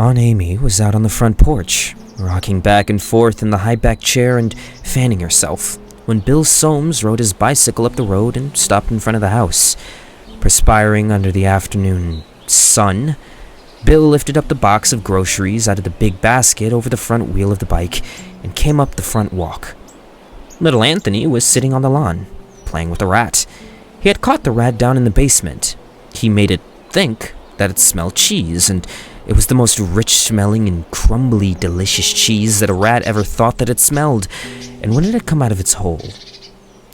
Aunt Amy was out on the front porch, rocking back and forth in the high-back chair and fanning herself, when Bill Soames rode his bicycle up the road and stopped in front of the house. Perspiring under the afternoon sun, Bill lifted up the box of groceries out of the big basket over the front wheel of the bike and came up the front walk. Little Anthony was sitting on the lawn, playing with a rat. He had caught the rat down in the basement. He made it think that it smelled cheese, and it was the most rich-smelling and crumbly, delicious cheese that a rat ever thought that it smelled. And when it had come out of its hole,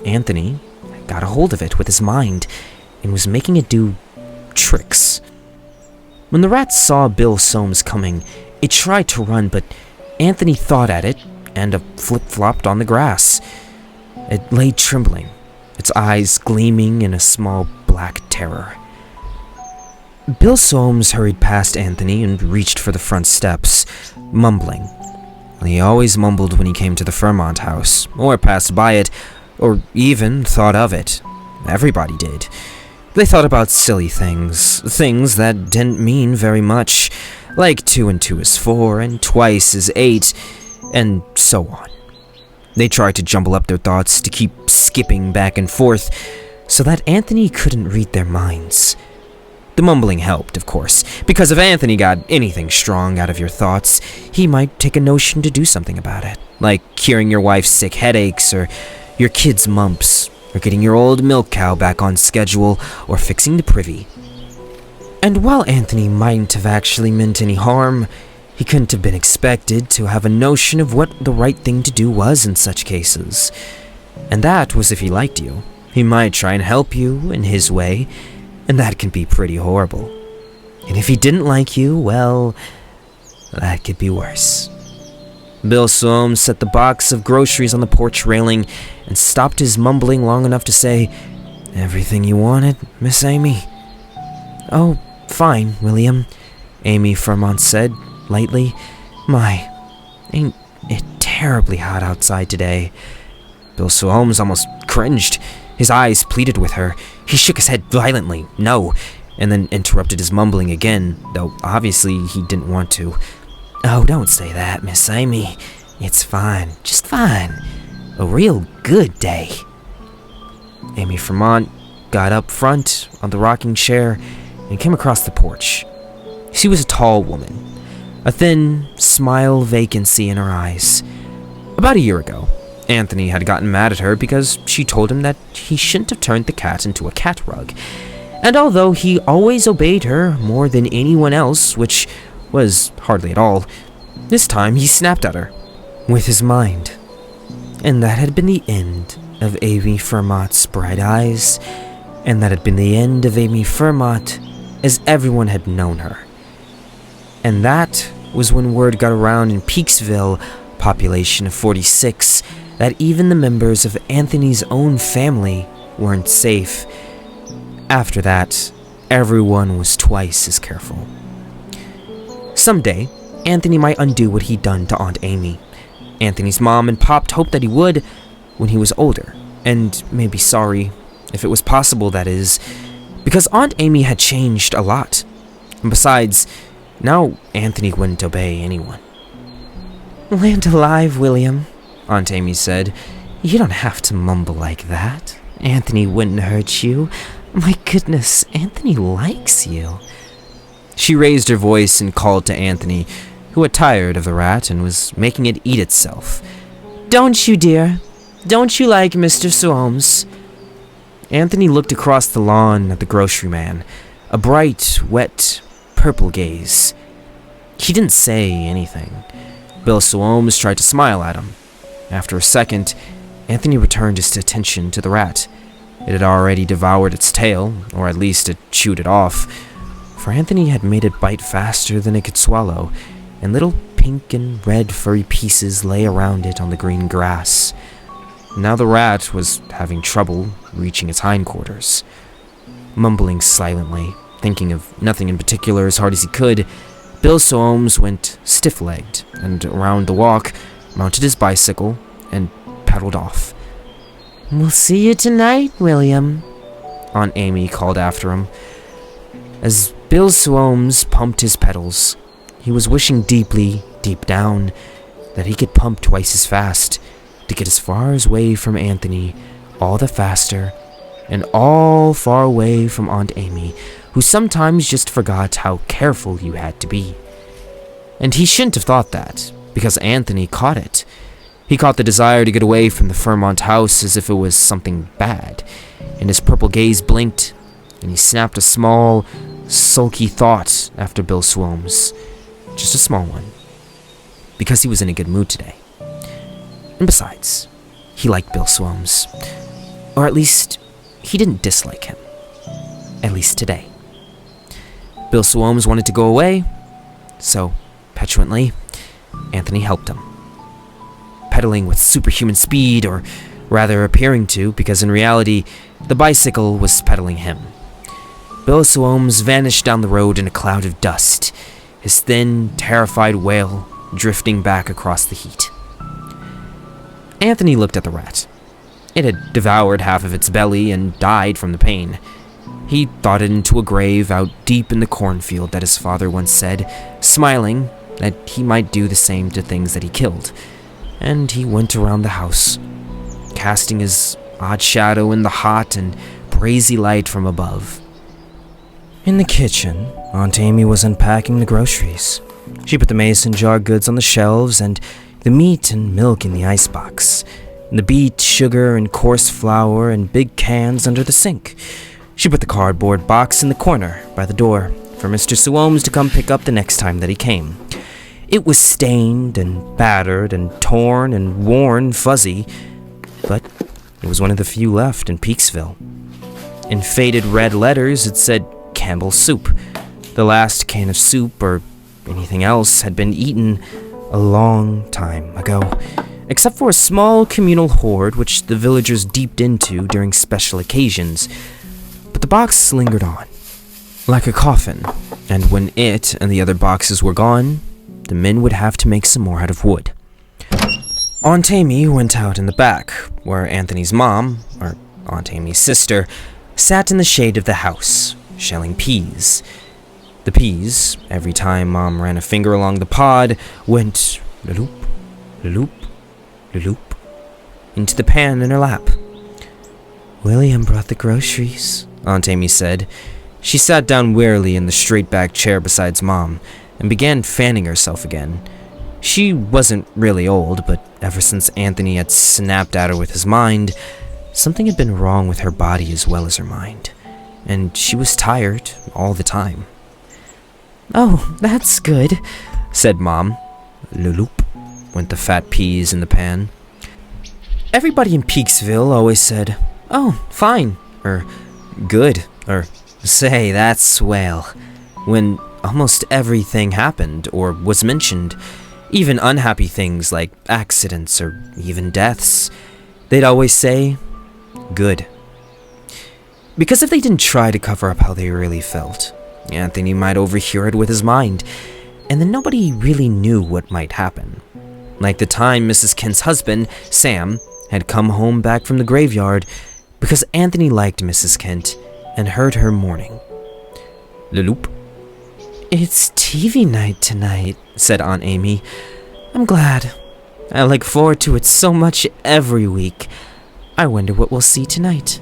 Anthony got a hold of it with his mind and was making it do tricks. When the rat saw Bill Soames coming, it tried to run, but Anthony thought at it and flip-flopped on the grass. It lay trembling, its eyes gleaming in a small black terror. Bill Soames hurried past Anthony and reached for the front steps, mumbling. He always mumbled when he came to the Fairmont house, or passed by it, or even thought of it. Everybody did. They thought about silly things that didn't mean very much, like 2 and 2 is 4, and twice is 8, and so on. They tried to jumble up their thoughts to keep skipping back and forth, so that Anthony couldn't read their minds. The mumbling helped, of course, because if Anthony got anything strong out of your thoughts, he might take a notion to do something about it, like curing your wife's sick headaches, or your kids' mumps, or getting your old milk cow back on schedule, or fixing the privy. And while Anthony mightn't have actually meant any harm, he couldn't have been expected to have a notion of what the right thing to do was in such cases. And that was if he liked you. He might try and help you in his way, and that can be pretty horrible. And if he didn't like you, well, that could be worse. Bill Soames set the box of groceries on the porch railing and stopped his mumbling long enough to say, "Everything you wanted, Miss Amy?" "Oh, fine, William," Amy Fairmont said, lightly. "My, ain't it terribly hot outside today?" Bill Soames almost cringed. His eyes pleaded with her. He shook his head violently, no, and then interrupted his mumbling again, though obviously he didn't want to. "Oh, don't say that, Miss Amy. It's fine, just fine. A real good day." Amy Fairmont got up front on the rocking chair and came across the porch. She was a tall woman, a thin smile vacancy in her eyes. About a year ago, Anthony had gotten mad at her because she told him that he shouldn't have turned the cat into a cat rug. And although he always obeyed her more than anyone else, which was hardly at all, this time he snapped at her with his mind. And that had been the end of Amy Fairmont's bright eyes, and that had been the end of Amy Fairmont as everyone had known her. And that was when word got around in Peaksville, population of 46, that even the members of Anthony's own family weren't safe. After that, everyone was twice as careful. Someday, Anthony might undo what he'd done to Aunt Amy. Anthony's mom and pop hoped that he would when he was older, and maybe sorry, if it was possible, that is, because Aunt Amy had changed a lot. And besides, now Anthony wouldn't obey anyone. "Land alive, William," Aunt Amy said. "You don't have to mumble like that. Anthony wouldn't hurt you. My goodness, Anthony likes you." She raised her voice and called to Anthony, who had tired of the rat and was making it eat itself. "Don't you, dear? Don't you like Mr. Soames?" Anthony looked across the lawn at the grocery man, a bright, wet, purple gaze. He didn't say anything. Bill Soames tried to smile at him. After a second, Anthony returned his attention to the rat. It had already devoured its tail, or at least it chewed it off, for Anthony had made it bite faster than it could swallow, and little pink and red furry pieces lay around it on the green grass. Now the rat was having trouble reaching its hindquarters. Mumbling silently, thinking of nothing in particular as hard as he could, Bill Soames went stiff-legged and around the walk, mounted his bicycle, and pedaled off. "We'll see you tonight, William," Aunt Amy called after him. As Bill Soames pumped his pedals, he was wishing deeply, deep down, that he could pump twice as fast to get as far away from Anthony, all the faster, and all far away from Aunt Amy, who sometimes just forgot how careful you had to be. And he shouldn't have thought that, because Anthony caught it. He caught the desire to get away from the Fairmont house as if it was something bad, and his purple gaze blinked, and he snapped a small, sulky thought after Bill Swomes. Just a small one. Because he was in a good mood today. And besides, he liked Bill Swomes. Or at least, he didn't dislike him. At least today. Bill Swomes wanted to go away, so, petulantly, Anthony helped him. Pedaling with superhuman speed, or rather appearing to, because in reality, the bicycle was pedaling him. Bill Swomes vanished down the road in a cloud of dust, his thin, terrified wail drifting back across the heat. Anthony looked at the rat. It had devoured half of its belly and died from the pain. He thought it into a grave out deep in the cornfield that his father once said, smiling that he might do the same to things that he killed. And he went around the house, casting his odd shadow in the hot and brazy light from above. In the kitchen, Aunt Amy was unpacking the groceries. She put the mason jar goods on the shelves and the meat and milk in the icebox, and the beet, sugar, and coarse flour in big cans under the sink. She put the cardboard box in the corner by the door for Mr. Swomes to come pick up the next time that he came. It was stained and battered and torn and worn fuzzy, but it was one of the few left in Peaksville. In faded red letters, it said Campbell's Soup. The last can of soup or anything else had been eaten a long time ago, except for a small communal hoard which the villagers deeped into during special occasions. But the box lingered on, like a coffin, and when it and the other boxes were gone, the men would have to make some more out of wood. Aunt Amy went out in the back, where Anthony's mom, or Aunt Amy's sister, sat in the shade of the house, shelling peas. The peas, every time Mom ran a finger along the pod, went la-loop, la-loop, la-loop, into the pan in her lap. "William brought the groceries," Aunt Amy said. She sat down wearily in the straight-back chair beside Mom, and began fanning herself again. She wasn't really old, but ever since Anthony had snapped at her with his mind, something had been wrong with her body as well as her mind, and she was tired all the time. "Oh, that's good," said Mom. Loop went the fat peas in the pan. Everybody in Peaksville always said, "Oh, fine," or "good," or "say, that's swell," when almost everything happened or was mentioned, even unhappy things like accidents or even deaths. They'd always say, "good." Because if they didn't try to cover up how they really felt, Anthony might overhear it with his mind, and then nobody really knew what might happen. Like the time Mrs. Kent's husband, Sam, had come home back from the graveyard because Anthony liked Mrs. Kent and heard her mourning. Loop. "It's TV night tonight," said Aunt Amy. "I'm glad. I look forward to it so much every week. I wonder what we'll see tonight."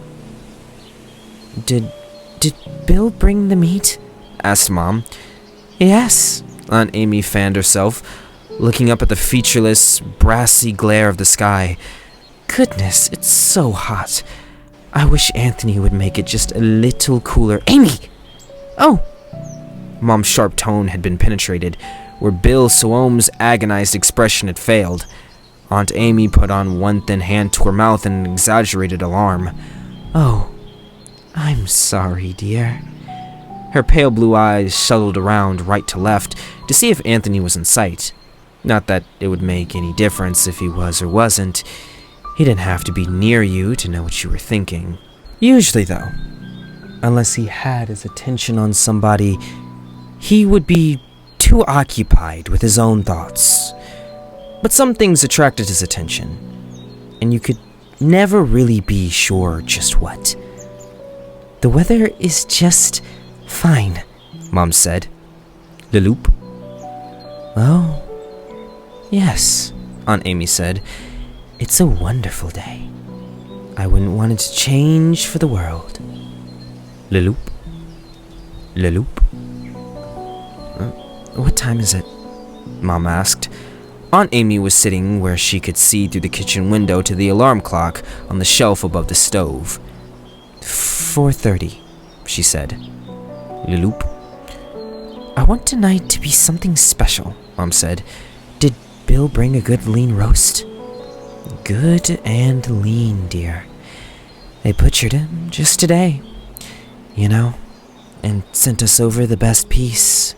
Did Bill bring the meat?" asked Mom. "Yes." Aunt Amy fanned herself, looking up at the featureless, brassy glare of the sky. "Goodness, it's so hot. I wish Anthony would make it just a little cooler." "Amy!" "Oh!" Mom's sharp tone had been penetrated, where Bill Swomes' agonized expression had failed. Aunt Amy put on one thin hand to her mouth in an exaggerated alarm. "Oh, I'm sorry, dear." Her pale blue eyes shuttled around right to left to see if Anthony was in sight. Not that it would make any difference if he was or wasn't. He didn't have to be near you to know what you were thinking. Usually, though, unless he had his attention on somebody, he would be too occupied with his own thoughts. But some things attracted his attention, and you could never really be sure just what. "The weather is just fine," Mom said. "Loop." Oh, yes, Aunt Amy said. It's a wonderful day. I wouldn't want it to change for the world. Laloop? Laloop? What time is it? Mom asked. Aunt Amy was sitting where she could see through the kitchen window to the alarm clock on the shelf above the stove. 4:30, she said. Laloop? I want tonight to be something special, Mom said. Did Bill bring a good lean roast? Good and lean, dear. They butchered him just today, and sent us over the best piece.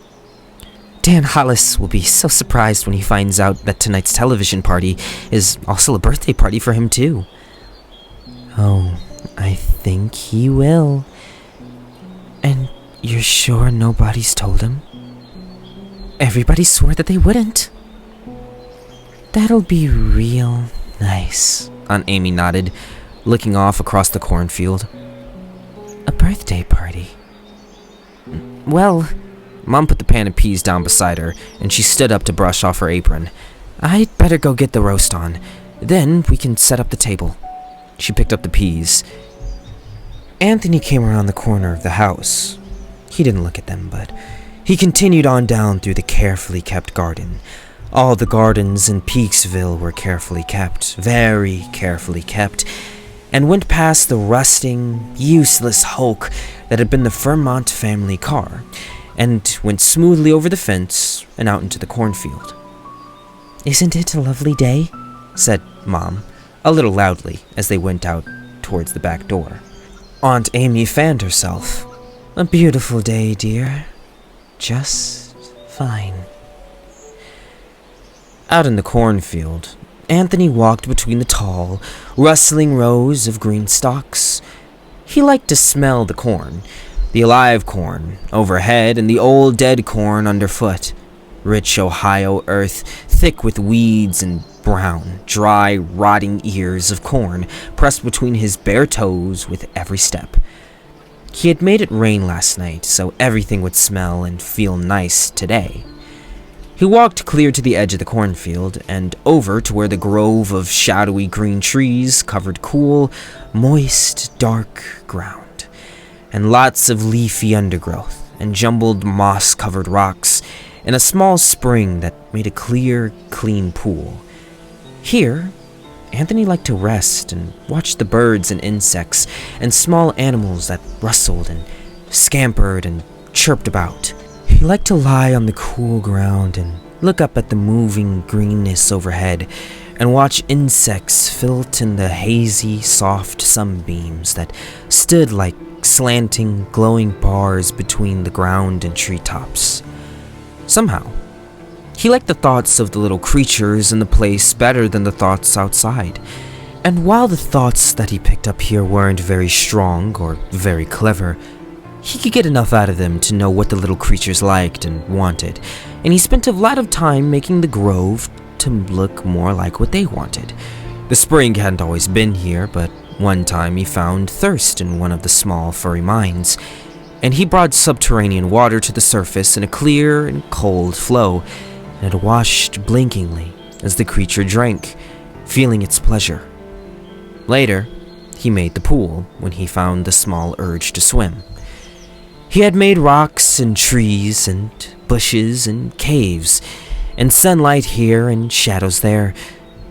Dan Hollis will be so surprised when he finds out that tonight's television party is also a birthday party for him, too. Oh, I think he will. And you're sure nobody's told him? Everybody swore that they wouldn't. That'll be real nice, Aunt Amy nodded, looking off across the cornfield. A birthday party. Well, Mom put the pan of peas down beside her, and she stood up to brush off her apron. I'd better go get the roast on. Then we can set up the table. She picked up the peas. Anthony came around the corner of the house. He didn't look at them, but he continued on down through the carefully kept garden. All the gardens in Peaksville were carefully kept, very carefully kept, and went past the rusting, useless hulk that had been the Vermont family car, and went smoothly over the fence and out into the cornfield. Isn't it a lovely day? Said Mom, a little loudly, as they went out towards the back door. Aunt Amy fanned herself. A beautiful day, dear. Just fine. Out in the cornfield, Anthony walked between the tall, rustling rows of green stalks. He liked to smell the corn, the alive corn overhead and the old dead corn underfoot. Rich Ohio earth, thick with weeds and brown, dry, rotting ears of corn pressed between his bare toes with every step. He had made it rain last night, so everything would smell and feel nice today. He walked clear to the edge of the cornfield and over to where the grove of shadowy green trees covered cool, moist, dark ground, and lots of leafy undergrowth and jumbled moss-covered rocks, and a small spring that made a clear, clean pool. Here, Anthony liked to rest and watch the birds and insects and small animals that rustled and scampered and chirped about. He liked to lie on the cool ground and look up at the moving greenness overhead and watch insects filter in the hazy, soft sunbeams that stood like slanting, glowing bars between the ground and treetops. Somehow, he liked the thoughts of the little creatures in the place better than the thoughts outside. And while the thoughts that he picked up here weren't very strong or very clever, he could get enough out of them to know what the little creatures liked and wanted, and he spent a lot of time making the grove to look more like what they wanted. The spring hadn't always been here, but one time he found thirst in one of the small furry mines, and he brought subterranean water to the surface in a clear and cold flow, and it washed blinkingly as the creature drank, feeling its pleasure. Later, he made the pool when he found the small urge to swim. He had made rocks and trees and bushes and caves, and sunlight here and shadows there,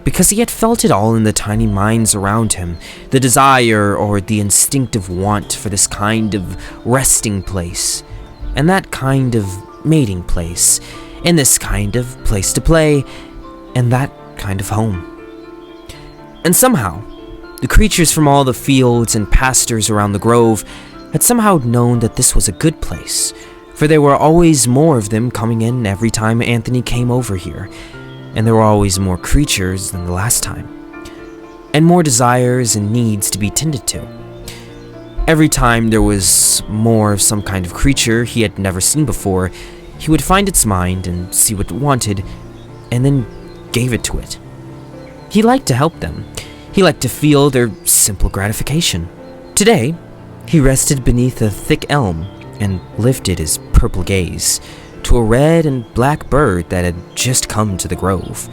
because he had felt it all in the tiny minds around him, the desire or the instinctive want for this kind of resting place, and that kind of mating place, and this kind of place to play, and that kind of home. And somehow, the creatures from all the fields and pastures around the grove had somehow known that this was a good place, for there were always more of them coming in every time Anthony came over here, and there were always more creatures than the last time, and more desires and needs to be tended to. Every time there was more of some kind of creature he had never seen before, he would find its mind and see what it wanted, and then gave it to it. He liked to help them. He liked to feel their simple gratification. Today, he rested beneath a thick elm and lifted his purple gaze to a red and black bird that had just come to the grove.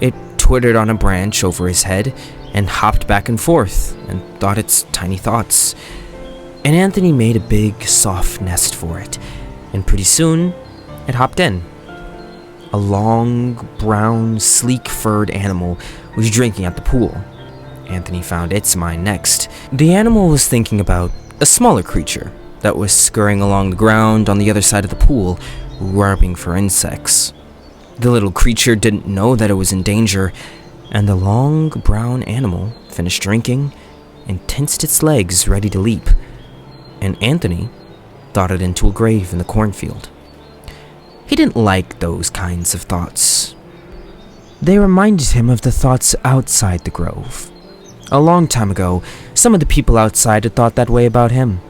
It twittered on a branch over his head and hopped back and forth and thought its tiny thoughts. And Anthony made a big, soft nest for it, and pretty soon, it hopped in. A long, brown, sleek-furred animal was drinking at the pool. Anthony found its mind next. The animal was thinking about a smaller creature that was scurrying along the ground on the other side of the pool, rubbing for insects. The little creature didn't know that it was in danger, and the long, brown animal finished drinking and tensed its legs ready to leap. And Anthony thought it into a grave in the cornfield. He didn't like those kinds of thoughts. They reminded him of the thoughts outside the grove. A long time ago, some of the people outside had thought that way about him.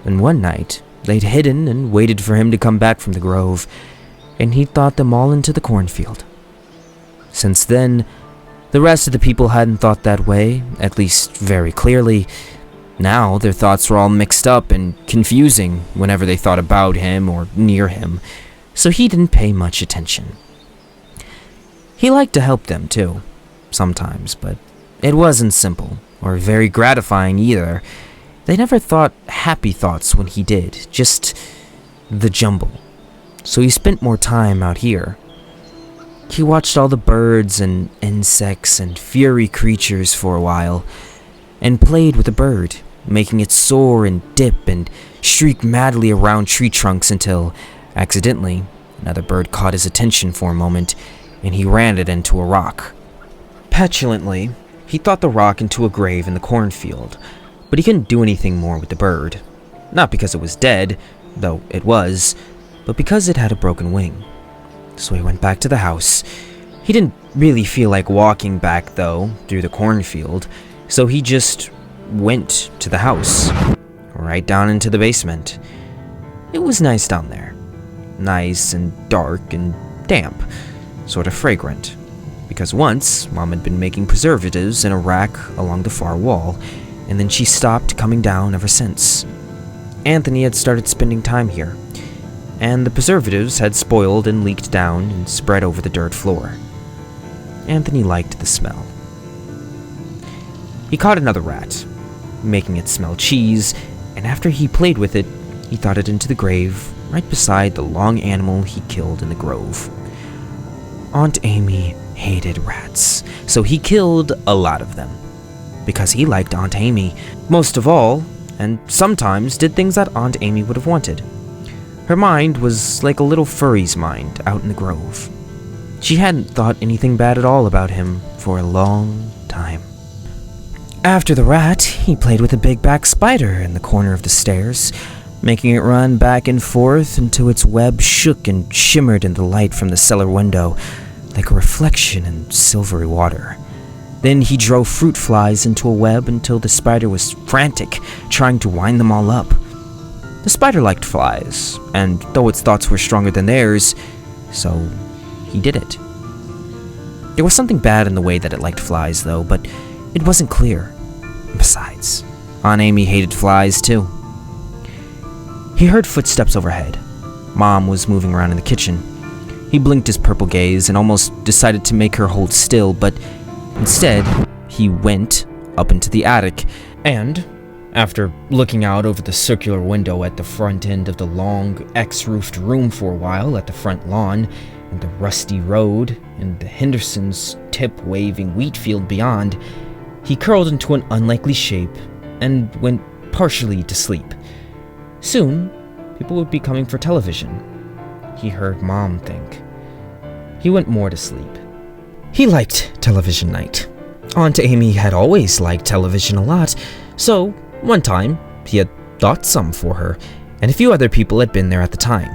And one night, they'd hidden and waited for him to come back from the grove, and he'd thought them all into the cornfield. Since then, the rest of the people hadn't thought that way, at least very clearly. Now, their thoughts were all mixed up and confusing whenever they thought about him or near him, so he didn't pay much attention. He liked to help them, too, sometimes, but it wasn't simple or very gratifying either. They never thought happy thoughts when he did, just the jumble. So he spent more time out here. He watched all the birds and insects and fiery creatures for a while, and played with a bird, making it soar and dip and shriek madly around tree trunks until, accidentally, another bird caught his attention for a moment, and he ran it into a rock. Petulantly, he thought the rock into a grave in the cornfield, but he couldn't do anything more with the bird. Not because it was dead, though it was, but because it had a broken wing. So he went back to the house. He didn't really feel like walking back, though, through the cornfield, so he just went to the house, right down into the basement. It was nice down there. Nice and dark and damp, sort of fragrant. Because once, Mom had been making preservatives in a rack along the far wall, and then she stopped coming down ever since. Anthony had started spending time here, and the preservatives had spoiled and leaked down and spread over the dirt floor. Anthony liked the smell. He caught another rat, making it smell cheese, and after he played with it, he thought it into the grave right beside the long animal he killed in the grove. Aunt Amy hated rats, so he killed a lot of them, because he liked Aunt Amy most of all, and sometimes did things that Aunt Amy would have wanted. Her mind was like a little furry's mind out in the grove. She hadn't thought anything bad at all about him for a long time. After the rat, he played with a big back spider in the corner of the stairs, making it run back and forth until its web shook and shimmered in the light from the cellar window, like a reflection in silvery water. Then he drove fruit flies into a web until the spider was frantic, trying to wind them all up. The spider liked flies, and though its thoughts were stronger than theirs, so he did it. There was something bad in the way that it liked flies, though, but it wasn't clear. Besides, Aunt Amy hated flies, too. He heard footsteps overhead. Mom was moving around in the kitchen. He blinked his purple gaze and almost decided to make her hold still, but instead, he went up into the attic, and after looking out over the circular window at the front end of the long, X-roofed room for a while at the front lawn, and the rusty road, and the Henderson's tip-waving wheat field beyond, he curled into an unlikely shape and went partially to sleep. Soon, people would be coming for television. He heard Mom think. He went more to sleep. He liked television night. Aunt Amy had always liked television a lot, so one time he had thought some for her, and a few other people had been there at the time.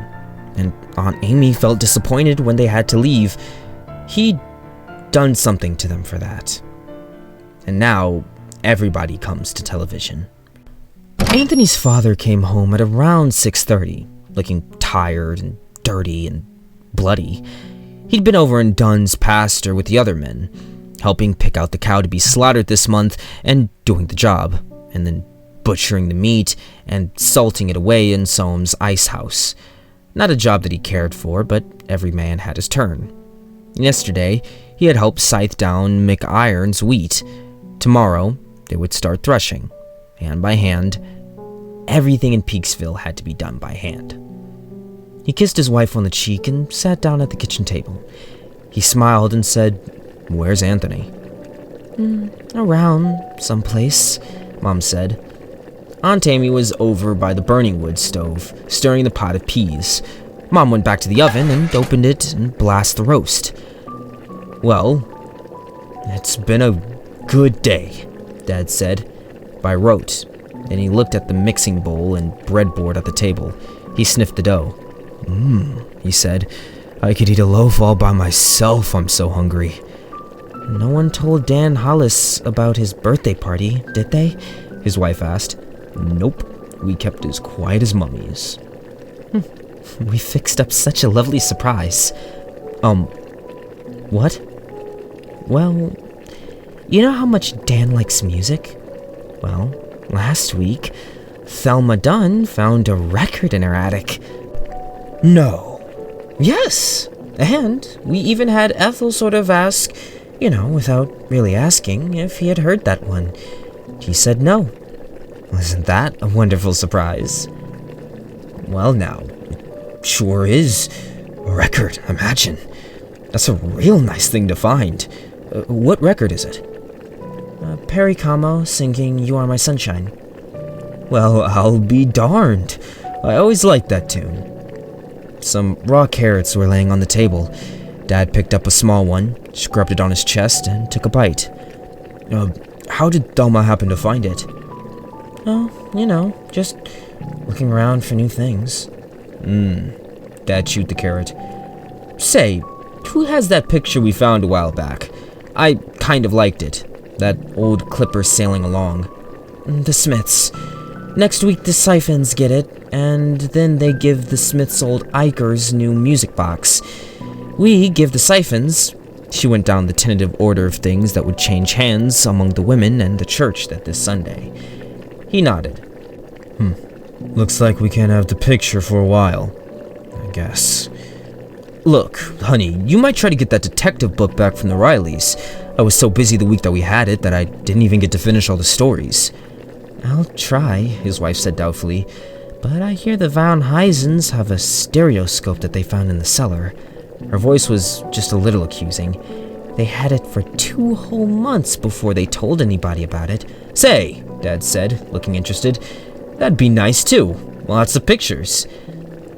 And Aunt Amy felt disappointed when they had to leave. He'd done something to them for that. And now, everybody comes to television. Anthony's father came home at around 6:30, looking tired and dirty and bloody. He'd been over in Dunn's pasture with the other men, helping pick out the cow to be slaughtered this month and doing the job, and then butchering the meat and salting it away in Soam's ice house. Not a job that he cared for, but every man had his turn. Yesterday, he had helped scythe down McIron's wheat. Tomorrow, they would start threshing, hand by hand. Everything in Peaksville had to be done by hand. He kissed his wife on the cheek and sat down at the kitchen table. He smiled and said, "Where's Anthony?" Around someplace," Mom said. Aunt Amy was over by the burning wood stove, stirring the pot of peas. Mom went back to the oven and opened it and blasted the roast. "Well, it's been a good day," Dad said, by rote. Then he looked at the mixing bowl and breadboard at the table. He sniffed the dough. He said, "I could eat a loaf all by myself, I'm so hungry." "No one told Dan Hollis about his birthday party, did they?" his wife asked. "Nope, we kept as quiet as mummies." "We fixed up such a lovely surprise." What?" "Well, you know how much Dan likes music? Well, last week, Thelma Dunn found a record in her attic." "No." "Yes, and we even had Ethel sort of ask, without really asking, if he had heard that one. He said no. Wasn't that a wonderful surprise?" "Well now, it sure is a record, imagine. That's a real nice thing to find. What record is it?" "Perry Como singing You Are My Sunshine." "Well, I'll be darned. I always liked that tune." Some raw carrots were laying on the table. Dad picked up a small one, scrubbed it on his chest, and took a bite. How did Thelma happen to find it?" "Oh, just looking around for new things." Dad chewed the carrot. "Say, who has that picture we found a while back? I kind of liked it. That old clipper sailing along." "The Smiths. Next week the Siphons get it, and then they give the Smiths old Iker's new music box. We give the Siphons." She went down the tentative order of things that would change hands among the women and the church this Sunday. He nodded. Looks like we can't have the picture for a while, I guess. "Look, honey, you might try to get that detective book back from the Rileys. I was so busy the week that we had it that I didn't even get to finish all the stories." "I'll try," his wife said doubtfully, "but I hear the Van Heisens have a stereoscope that they found in the cellar." Her voice was just a little accusing. "They had it for 2 whole months before they told anybody about it." "Say," Dad said, looking interested, "that'd be nice too. Lots of pictures."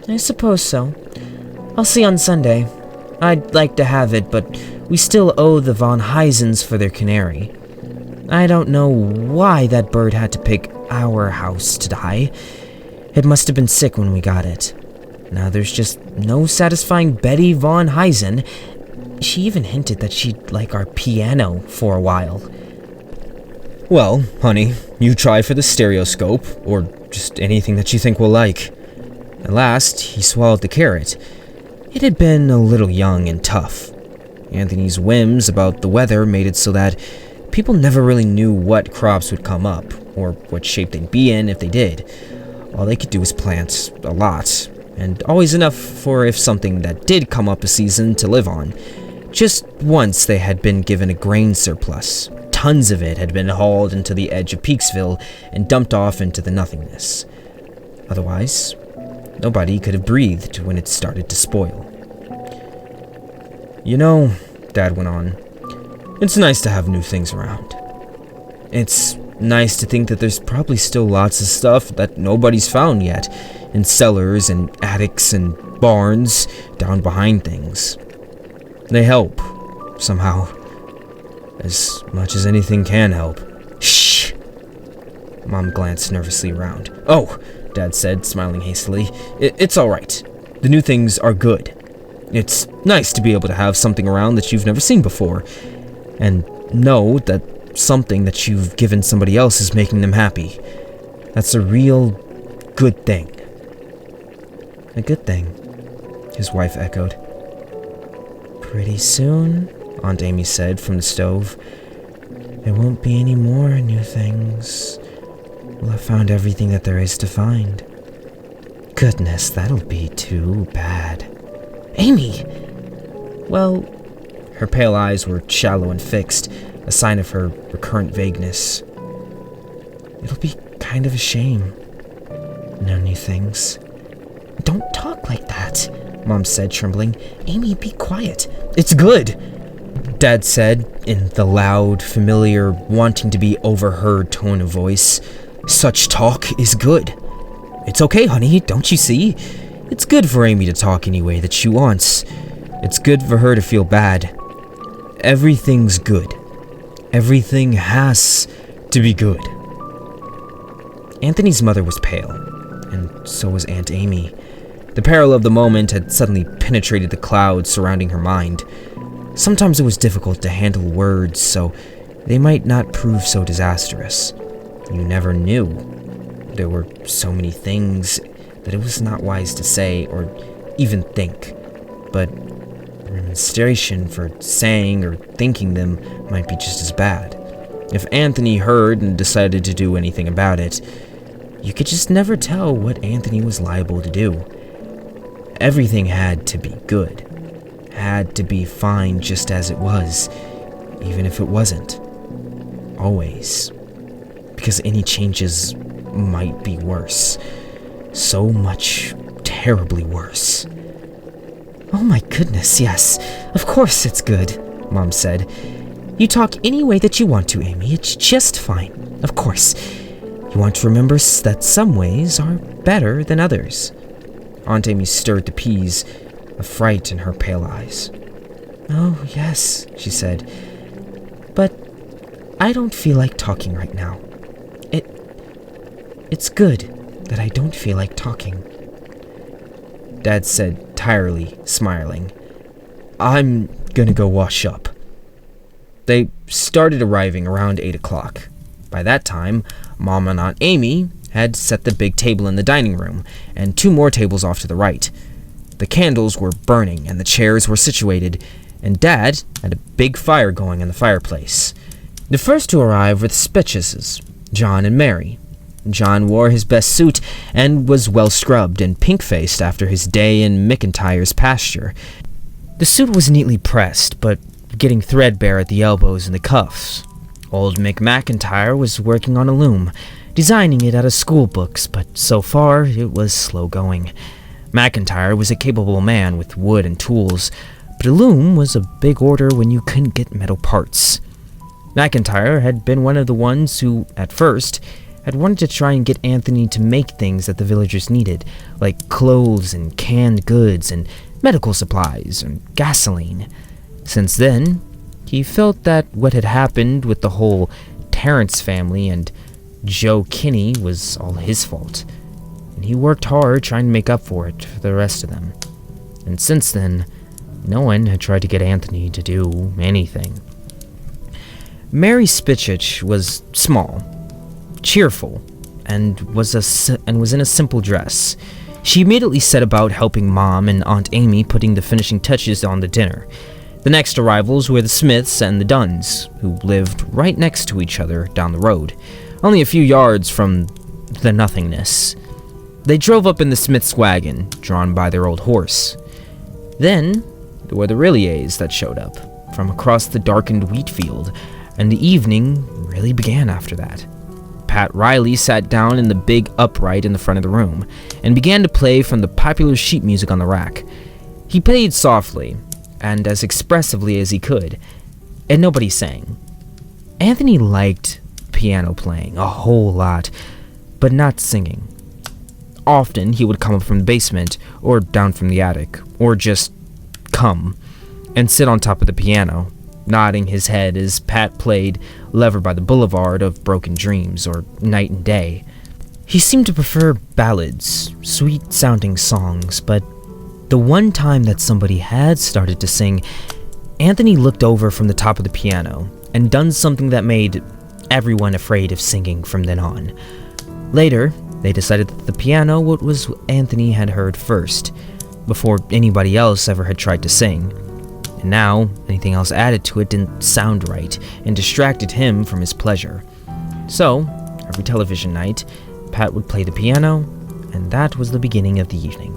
"I suppose so. I'll see on Sunday. I'd like to have it, but we still owe the Von Heisens for their canary. I don't know why that bird had to pick our house to die. It must have been sick when we got it. Now there's just no satisfying Betty Von Heisen. She even hinted that she'd like our piano for a while." "Well, honey, you try for the stereoscope, or just anything that you think we'll like." At last, he swallowed the carrot. It had been a little young and tough. Anthony's whims about the weather made it so that people never really knew what crops would come up, or what shape they'd be in if they did. All they could do was plant a lot, and always enough for if something that did come up a season to live on. Just once they had been given a grain surplus. Tons of it had been hauled into the edge of Peaksville and dumped off into the nothingness. Otherwise, nobody could have breathed when it started to spoil. Dad went on, "it's nice to have new things around. It's nice to think that there's probably still lots of stuff that nobody's found yet, in cellars and attics and barns down behind things. They help, somehow. As much as anything can help." "Shh!" Mom glanced nervously around. "Oh," Dad said, smiling hastily. It's all right. The new things are good. It's nice to be able to have something around that you've never seen before, and know that something that you've given somebody else is making them happy. That's a real good thing." "A good thing," his wife echoed. "Pretty soon," Aunt Amy said from the stove, "there won't be any more new things. We'll have found everything that there is to find." goodness, that'll be too bad. Amy! Well, her pale eyes were shallow and fixed, a sign of her recurrent vagueness. It'll be kind of a shame. No new things. Don't talk like that, Mom said, trembling. Amy, be quiet. It's good, Dad said, in the loud, familiar, wanting to be overheard tone of voice. Such talk is good. It's okay, honey, don't you see? It's good for Amy to talk any way that she wants. It's good for her to feel bad. Everything's good. Everything has to be good. Anthony's mother was pale, and so was Aunt Amy. The peril of the moment had suddenly penetrated the clouds surrounding her mind. Sometimes it was difficult to handle words, so they might not prove so disastrous. You never knew. There were so many things that it was not wise to say or even think, but remonstration for saying or thinking them might be just as bad. If Anthony heard and decided to do anything about it, you could just never tell what Anthony was liable to do. Everything had to be good. Had to be fine just as it was, even if it wasn't. Always. Because any changes might be worse. So much terribly worse. Oh my goodness, yes. Of course it's good, Mom said. You talk any way that you want to, Amy. It's just fine. Of course. You want to remember that some ways are better than others. Aunt Amy stirred the peas, a fright in her pale eyes. Oh, yes, she said. But I don't feel like talking right now. It's good that I don't feel like talking. Dad said, tiredly, smiling. I'm gonna go wash up. They started arriving around 8 o'clock. By that time, Mom and Aunt Amy had set the big table in the dining room, and 2 more tables off to the right. The candles were burning, and the chairs were situated, and Dad had a big fire going in the fireplace. The first to arrive were the Spitcheses, John and Mary. John wore his best suit and was well scrubbed and pink-faced after his day in McIntyre's pasture. The suit was neatly pressed, but getting threadbare at the elbows and the cuffs. Old Mick McIntyre was working on a loom, designing it out of school books, but so far it was slow going. McIntyre was a capable man with wood and tools, but a loom was a big order when you couldn't get metal parts. McIntyre had been one of the ones who, at first, had wanted to try and get Anthony to make things that the villagers needed, like clothes and canned goods and medical supplies and gasoline. Since then, he felt that what had happened with the whole Terrence family and Joe Kinney was all his fault, and he worked hard trying to make up for it for the rest of them. And since then, no one had tried to get Anthony to do anything. Mary Spitchich was small, cheerful, and was in a simple dress. She immediately set about helping Mom and Aunt Amy putting the finishing touches on the dinner. The next arrivals were the Smiths and the Dunns, who lived right next to each other down the road, only a few yards from the nothingness. They drove up in the Smiths' wagon, drawn by their old horse. Then there were the Rilliers that showed up from across the darkened wheat field, and the evening really began after that. Pat Riley sat down in the big upright in the front of the room and began to play from the popular sheet music on the rack. He played softly and as expressively as he could, and nobody sang. Anthony liked piano playing a whole lot, but not singing. Often he would come up from the basement or down from the attic, or just come and sit on top of the piano, nodding his head as Pat played Lever by the Boulevard of Broken Dreams or Night and Day. He seemed to prefer ballads, sweet-sounding songs, but the one time that somebody had started to sing, Anthony looked over from the top of the piano and done something that made everyone afraid of singing from then on. Later, they decided that the piano was what Anthony had heard first, before anybody else ever had tried to sing. And now, anything else added to it didn't sound right and distracted him from his pleasure. So, every television night, Pat would play the piano, and that was the beginning of the evening.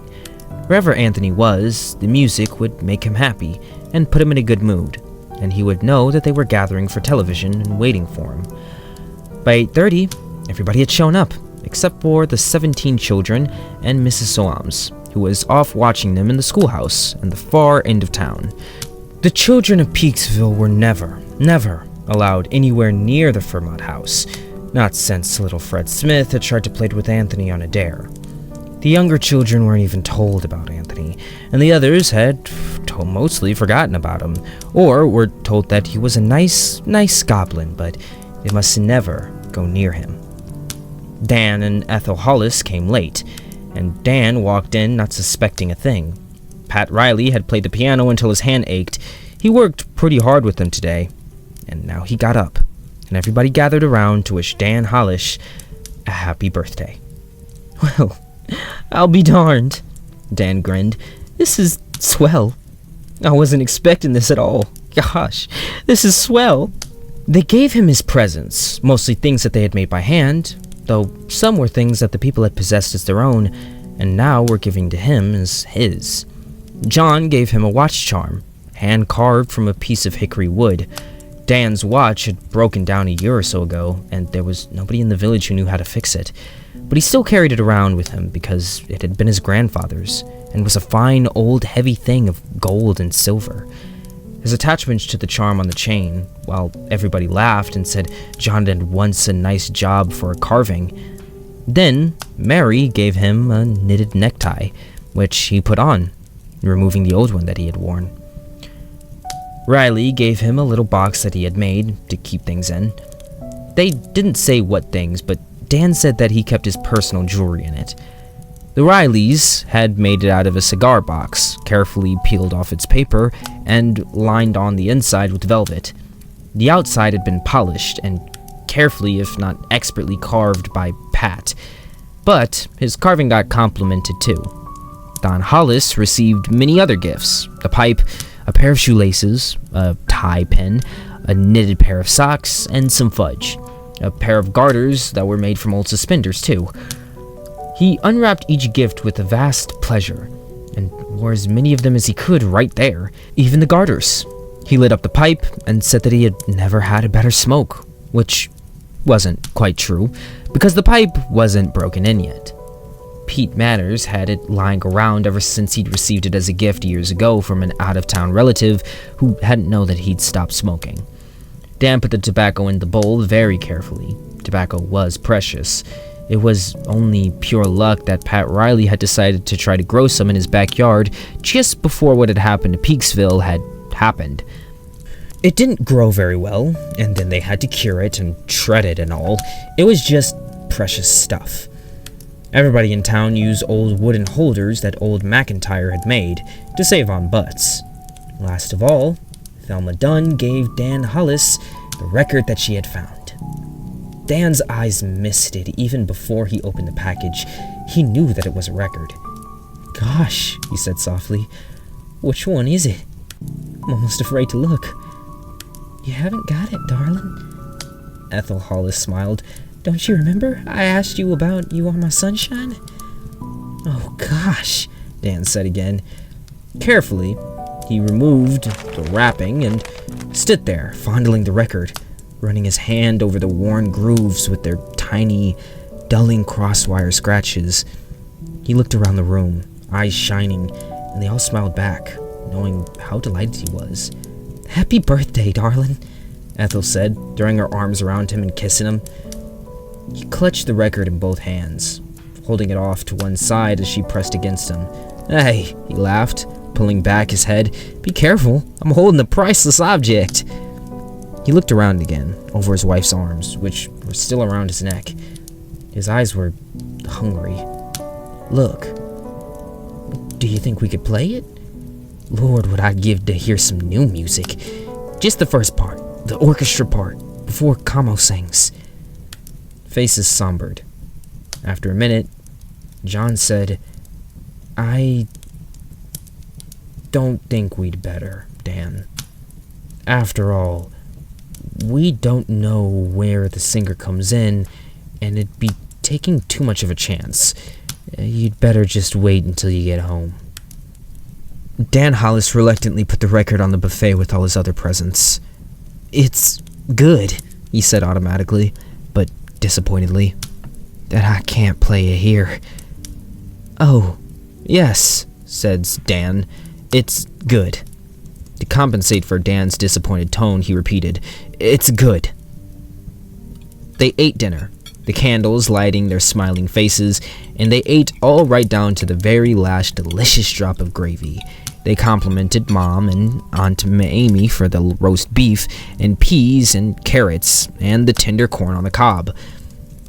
Wherever Anthony was, the music would make him happy and put him in a good mood, and he would know that they were gathering for television and waiting for him. By 8:30, everybody had shown up, except for the 17 children and Mrs. Soams, who was off watching them in the schoolhouse in the far end of town. The children of Peaksville were never allowed anywhere near the Fermont house, not since little Fred Smith had tried to play with Anthony on a dare. The younger children weren't even told about Anthony, and the others had mostly forgotten about him, or were told that he was a nice goblin, but they must never go near him. Dan and Ethel Hollis came late, and Dan walked in not suspecting a thing. Pat Riley had played the piano until his hand ached. He worked pretty hard with them today, and now he got up, and everybody gathered around to wish Dan Hollis a happy birthday. "Well, I'll be darned," Dan grinned. "This is swell. I wasn't expecting this at all. Gosh, this is swell." They gave him his presents, mostly things that they had made by hand, though some were things that the people had possessed as their own, and now were giving to him as his. John gave him a watch charm, hand-carved from a piece of hickory wood. Dan's watch had broken down a year or so ago, and there was nobody in the village who knew how to fix it. But he still carried it around with him because it had been his grandfather's, and was a fine, old, heavy thing of gold and silver. His attachment to the charm on the chain, while everybody laughed and said John had once a nice job for a carving. Then Mary gave him a knitted necktie, which he put on, removing the old one that he had worn. Riley gave him a little box that he had made to keep things in. They didn't say what things, but Dan said that he kept his personal jewelry in it. The Rileys had made it out of a cigar box, carefully peeled off its paper, and lined on the inside with velvet. The outside had been polished and carefully, if not expertly, carved by Pat. But his carving got complimented too. Don Hollis received many other gifts: a pipe, a pair of shoelaces, a tie pin, a knitted pair of socks, and some fudge. A pair of garters that were made from old suspenders, too. He unwrapped each gift with a vast pleasure, and wore as many of them as he could right there, even the garters. He lit up the pipe and said that he had never had a better smoke, which wasn't quite true, because the pipe wasn't broken in yet. Pete Manners had it lying around ever since he'd received it as a gift years ago from an out-of-town relative who hadn't known that he'd stopped smoking. Dan put the tobacco in the bowl very carefully. Tobacco was precious. It was only pure luck that Pat Riley had decided to try to grow some in his backyard just before what had happened to Peaksville had happened. It didn't grow very well, and then they had to cure it and shred it and all. It was just precious stuff. Everybody in town used old wooden holders that old McIntyre had made to save on butts. Last of all, Thelma Dunn gave Dan Hollis the record that she had found. Dan's eyes misted even before he opened the package. He knew that it was a record. "Gosh," he said softly, "which one is it? I'm almost afraid to look." "You haven't got it, darling." Ethel Hollis smiled. "Don't you remember I asked you about You Are My Sunshine?" "Oh, gosh," Dan said again. Carefully, he removed the wrapping and stood there, fondling the record, running his hand over the worn grooves with their tiny, dulling crosswire scratches. He looked around the room, eyes shining, and they all smiled back, knowing how delighted he was. "Happy birthday, darling," Ethel said, throwing her arms around him and kissing him. He clutched the record in both hands, holding it off to one side as she pressed against him. "Hey," he laughed, pulling back his head. "Be careful, I'm holding a priceless object." He looked around again, over his wife's arms, which were still around his neck. His eyes were hungry. "Look, do you think we could play it? Lord, would I give to hear some new music. Just the first part, the orchestra part, before Camo sings." Faces sombered. After a minute, John said, "I don't think we'd better, Dan. After all, we don't know where the singer comes in, and it'd be taking too much of a chance. You'd better just wait until you get home." Dan Hollis reluctantly put the record on the buffet with all his other presents. "It's good," he said automatically, but disappointedly. "That I can't play it here." "Oh, yes," said Dan. "It's good." To compensate for Dan's disappointed tone, he repeated, "It's good." They ate dinner, the candles lighting their smiling faces, and they ate all right down to the very last delicious drop of gravy. They complimented Mom and Aunt Amy for the roast beef and peas and carrots and the tender corn on the cob.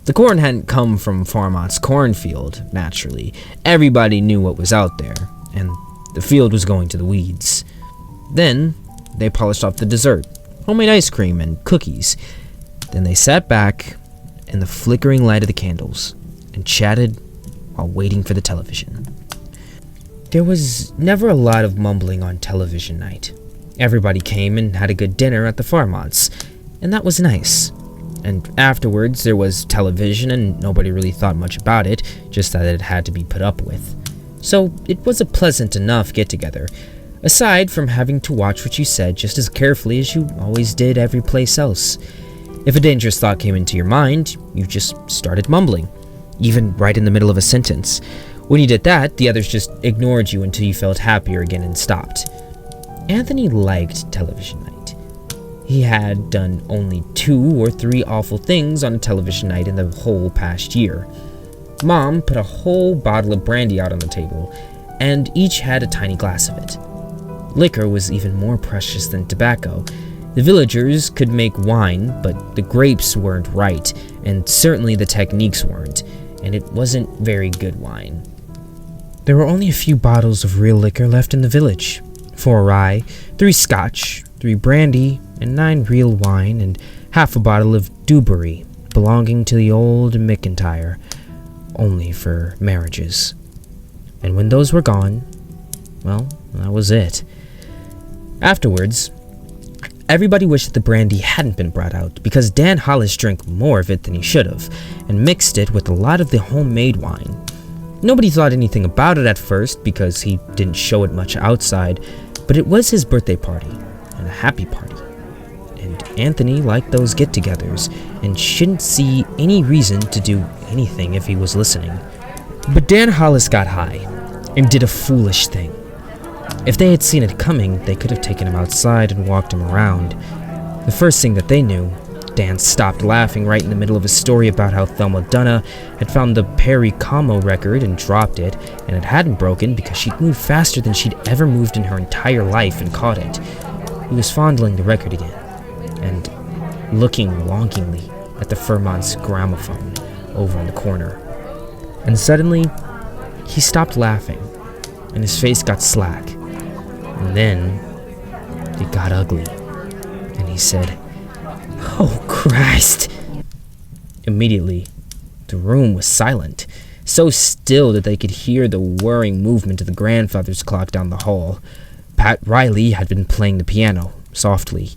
The corn hadn't come from Farmont's cornfield, naturally. Everybody knew what was out there, and the field was going to the weeds. Then they polished off the dessert, homemade ice cream and cookies. Then they sat back in the flickering light of the candles and chatted while waiting for the television. There was never a lot of mumbling on television night. Everybody came and had a good dinner at the Farmonts, and that was nice. And afterwards there was television, and nobody really thought much about it, just that it had to be put up with. So it was a pleasant enough get-together, aside from having to watch what you said just as carefully as you always did every place else. If a dangerous thought came into your mind, you just started mumbling, even right in the middle of a sentence. When you did that, the others just ignored you until you felt happier again and stopped. Anthony liked television night. He had done only 2 or 3 awful things on a television night in the whole past year. Mom put a whole bottle of brandy out on the table, and each had a tiny glass of it. Liquor was even more precious than tobacco. The villagers could make wine, but the grapes weren't right, and certainly the techniques weren't, and it wasn't very good wine. There were only a few bottles of real liquor left in the village. 4 rye, 3 scotch, 3 brandy, and 9 real wine, and half a bottle of dewberry, belonging to the old McIntyre, only for marriages. And when those were gone, well, that was it. Afterwards, everybody wished that the brandy hadn't been brought out, because Dan Hollis drank more of it than he should have, and mixed it with a lot of the homemade wine. Nobody thought anything about it at first, because he didn't show it much outside, but it was his birthday party, and a happy party. And Anthony liked those get-togethers, and shouldn't see any reason to do anything if he was listening. But Dan Hollis got high, and did a foolish thing. If they had seen it coming, they could have taken him outside and walked him around. The first thing that they knew, Dan stopped laughing right in the middle of a story about how Thelma Dunna had found the Perry Como record and dropped it, and it hadn't broken because she'd moved faster than she'd ever moved in her entire life and caught it. He was fondling the record again, and looking longingly at the Fairmont's gramophone over in the corner. And suddenly, he stopped laughing, and his face got slack. And then, it got ugly, and he said, "Oh, Christ!" Immediately, the room was silent, so still that they could hear the whirring movement of the grandfather's clock down the hall. Pat Riley had been playing the piano, softly.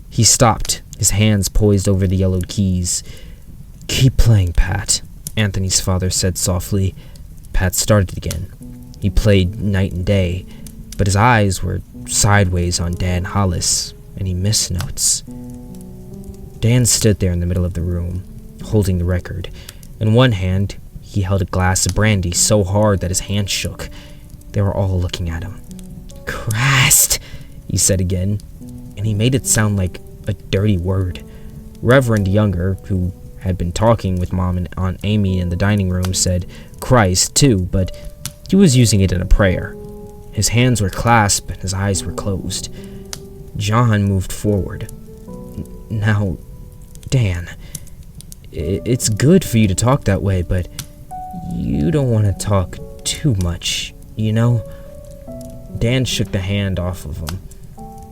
He stopped, his hands poised over the yellowed keys. "Keep playing, Pat," Anthony's father said softly. Pat started again. He played night and day, but his eyes were sideways on Dan Hollis, and he missed notes. Dan stood there in the middle of the room, holding the record. In one hand, he held a glass of brandy so hard that his hand shook. They were all looking at him. "Christ," he said again, and he made it sound like a dirty word. Reverend Younger, who had been talking with Mom and Aunt Amy in the dining room, said Christ too, but he was using it in a prayer. His hands were clasped and his eyes were closed. John moved forward. "Now, Dan, it's good for you to talk that way, but you don't want to talk too much, you know?" Dan shook the hand off of him.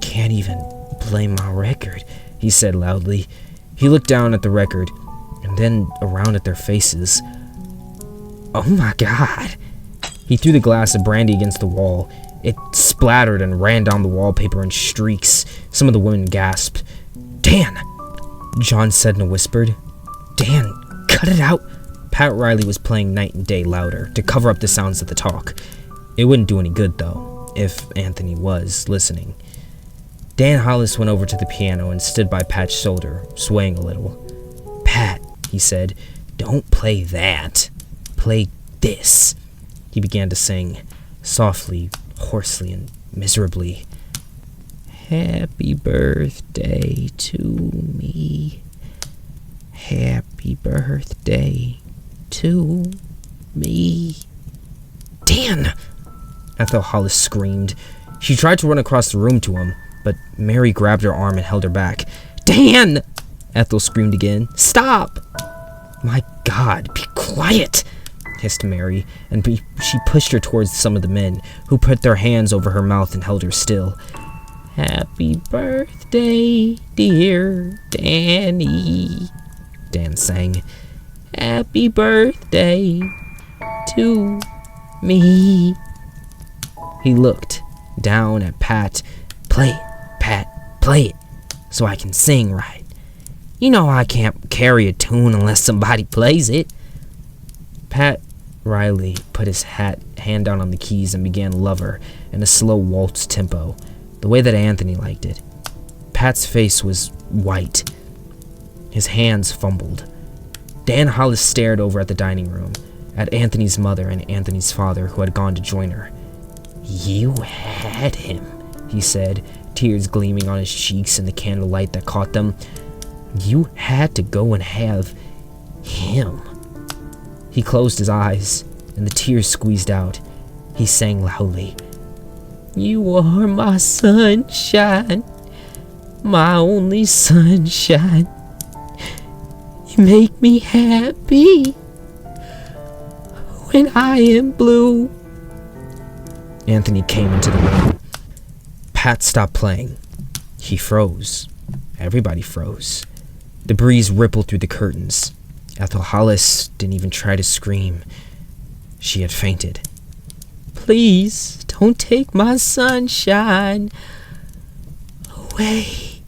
"Can't even play my record," he said loudly. He looked down at the record, and then around at their faces. "Oh my God!" He threw the glass of brandy against the wall. It splattered and ran down the wallpaper in streaks. Some of the women gasped. "Dan!" John said in a whisper. "Dan, cut it out!" Pat Pat Riley was playing Night and Day louder to cover up the sounds of the talk. It wouldn't do any good, though, if Anthony was listening. Dan Hollis went over to the piano and stood by Pat's shoulder, swaying a little. "Pat," he said, "don't play that. Play this." He began to sing, softly, hoarsely, and miserably. "Happy birthday to me. Happy birthday to me." "Dan!" Ethel Hollis screamed. She tried to run across the room to him, but Mary grabbed her arm and held her back. "Dan!" Ethel screamed again. "Stop!" "My God, be quiet!" hissed Mary, and she pushed her towards some of the men, who put their hands over her mouth and held her still. "Happy birthday, dear Danny," Dan sang. "Happy birthday to me." He looked down at Pat. "Play it, Pat, play it, so I can sing right. You know I can't carry a tune unless somebody plays it." Pat Riley put his hand down on the keys and began Lover in a slow waltz tempo, the way that Anthony liked it. Pat's face was white. His hands fumbled. Dan Hollis stared over at the dining room, at Anthony's mother and Anthony's father, who had gone to join her. "You had him," he said, tears gleaming on his cheeks in the candlelight that caught them. "You had to go and have him." He closed his eyes, and the tears squeezed out. He sang loudly. "You are my sunshine, my only sunshine. You make me happy when I am blue." Anthony came into the room. Pat stopped playing. He froze. Everybody froze. The breeze rippled through the curtains. Ethel Hollis didn't even try to scream. She had fainted. "Please, don't take my sunshine away."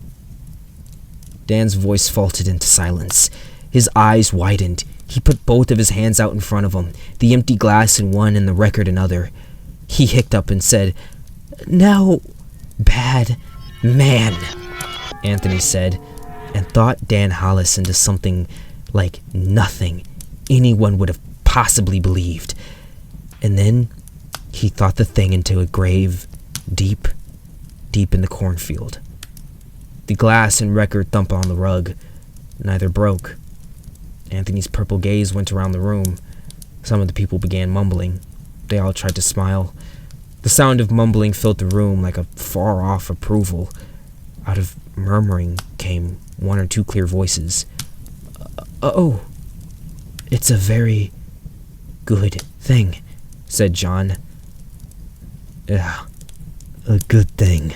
Dan's voice faltered into silence. His eyes widened. He put both of his hands out in front of him, the empty glass in one and the record in other. He hiccuped and said, "Now, bad man," Anthony said, and thought Dan Hollis into something like nothing anyone would have possibly believed. And then he thought the thing into a grave deep, deep in the cornfield. The glass and record thump on the rug. Neither broke. Anthony's purple gaze went around the room. Some of the people began mumbling. They all tried to smile. The sound of mumbling filled the room like a far-off approval. Out of murmuring came one or two clear voices. "Oh, it's a very good thing," said John. "Yeah, a good thing,"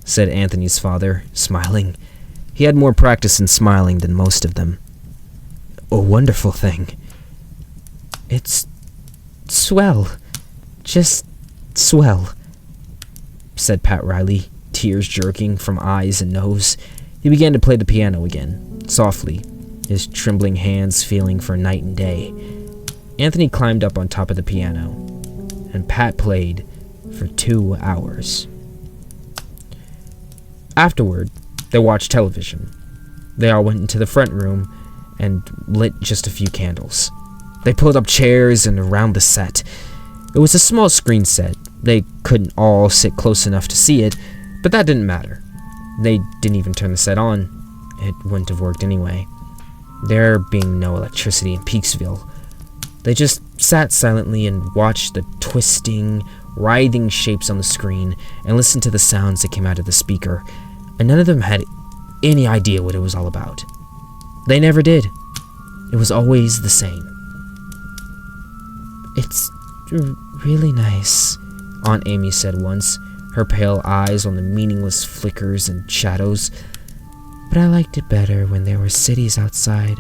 said Anthony's father, smiling. He had more practice in smiling than most of them. "A wonderful thing." "It's swell. Just swell," said Pat Riley, tears jerking from eyes and nose. He began to play the piano again, softly, his trembling hands feeling for Night and Day. Anthony climbed up on top of the piano, and Pat played for 2 hours. Afterward, they watched television. They all went into the front room and lit just a few candles. They pulled up chairs and around the set. It was a small screen set. They couldn't all sit close enough to see it, but that didn't matter. They didn't even turn the set on. It wouldn't have worked anyway. There being no electricity in Peaksville. They just sat silently and watched the twisting, writhing shapes on the screen and listened to the sounds that came out of the speaker, and none of them had any idea what it was all about. They never did. It was always the same. "It's really nice," Aunt Amy said once, her pale eyes on the meaningless flickers and shadows. "But I liked it better when there were cities outside.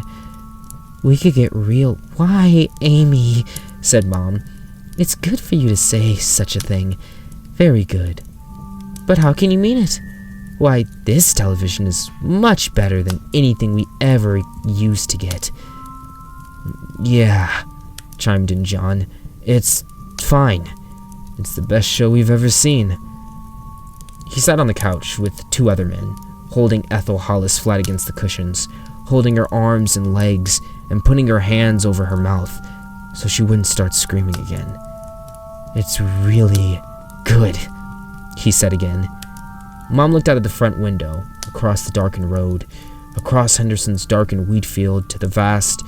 We could get real—" "Why, Amy," said Mom. "It's good for you to say such a thing. Very good. But how can you mean it? Why, this television is much better than anything we ever used to get." Yeah, chimed in John. It's fine. It's the best show we've ever seen. He sat on the couch with 2 other men, holding Ethel Hollis flat against the cushions, holding her arms and legs, and putting her hands over her mouth so she wouldn't start screaming again. It's really good, he said again. Mom looked out of the front window, across the darkened road, across Henderson's darkened wheat field to the vast,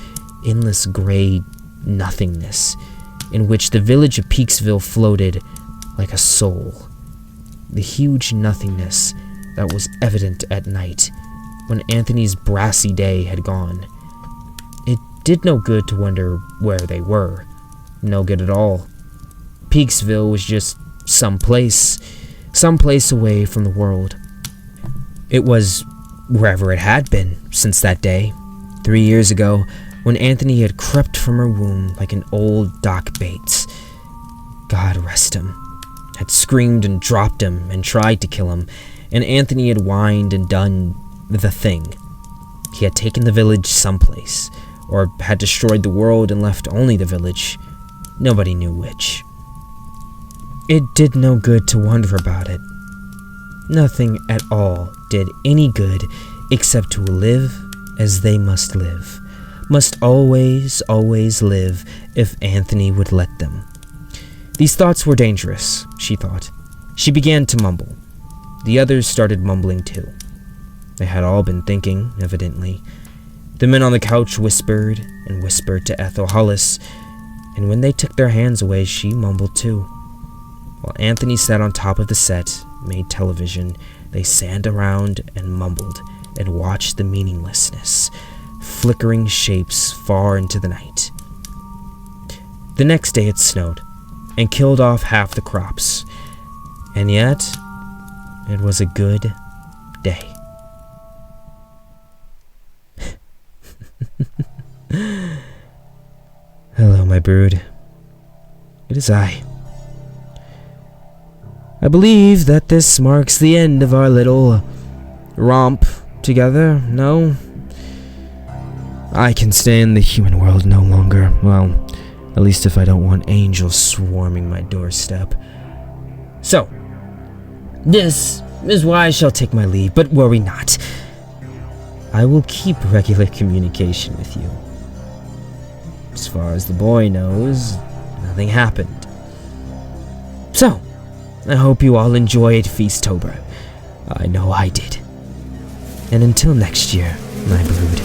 endless gray nothingness in which the village of Peaksville floated like a soul. The huge nothingness that was evident at night when Anthony's brassy day had gone. It did no good to wonder where they were. No good at all. Peaksville was just someplace away from the world. It was wherever it had been since that day, 3 years ago, when Anthony had crept from her womb like an old Doc Bates. God rest him. Had screamed and dropped him and tried to kill him, and Anthony had whined and done the thing. He had taken the village someplace, or had destroyed the world and left only the village. Nobody knew which. It did no good to wonder about it. Nothing at all did any good except to live as they must live. Must always live if Anthony would let them. These thoughts were dangerous, she thought. She began to mumble. The others started mumbling too. They had all been thinking, evidently. The men on the couch whispered and whispered to Ethel Hollis, and when they took their hands away, she mumbled too. While Anthony sat on top of the set, made television, they sat around and mumbled and watched the meaninglessness, flickering shapes far into the night. The next day it snowed and killed off half the crops, and yet it was a good day. Hello, my brood. It is I. I believe that this marks the end of our little romp together, no? I can stay in the human world no longer. Well, at least if I don't want angels swarming my doorstep. So, this is why I shall take my leave, but worry not. I will keep regular communication with you. As far as the boy knows, nothing happened. So, I hope you all enjoyed Feastober. I know I did. And until next year, my brood.